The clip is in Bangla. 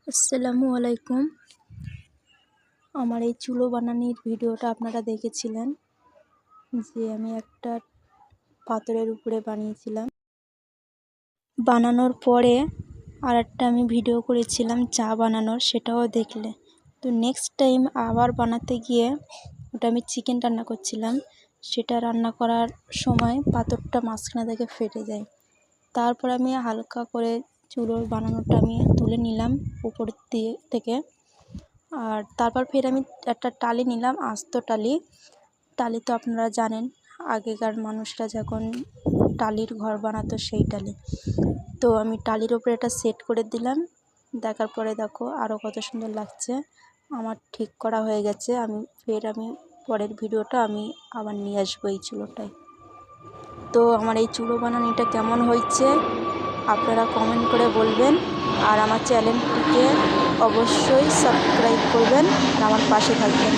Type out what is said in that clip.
আসসালামু আলাইকুম। আমার এই চুলো বানানোর ভিডিওটা আপনারা দেখেছিলেন, যে আমি একটা পাথরের উপরে বানিয়েছিলাম। বানানোর পরে আরেকটা আমি ভিডিও করেছিলাম চা বানানোর, সেটাও দেখলে। তো নেক্সট টাইম আবার বানাতে গিয়ে ওটা আমি চিকেন রান্না করছিলাম। সেটা রান্না করার সময় পাথরটা মাঝখানে থেকে ফেটে যায়। তারপর আমি হালকা করে চুলোর বানানোটা আমি তুলে নিলাম উপর থেকে। আর তারপর ফের আমি একটা টালি নিলাম, আস্ত টালি। টালি তো আপনারা জানেন, আগেকার মানুষরা যখন টালির ঘর বানাতো সেই টালি। তো আমি টালির উপরে এটা সেট করে দিলাম। দেখার পরে দেখো আরও কত সুন্দর লাগছে। আমার ঠিক করা হয়ে গেছে। আমি পরের ভিডিওটা আমি আবার নিয়ে আসবো এই চুলোটায়। তো আমার এই চুলো বানানোটা কেমন হয়েছে আপনারা কমেন্ট করে বলবেন। আর আমার চ্যানেলটিকে অবশ্যই সাবস্ক্রাইব করবেন আর আমার পাশে থাকবেন।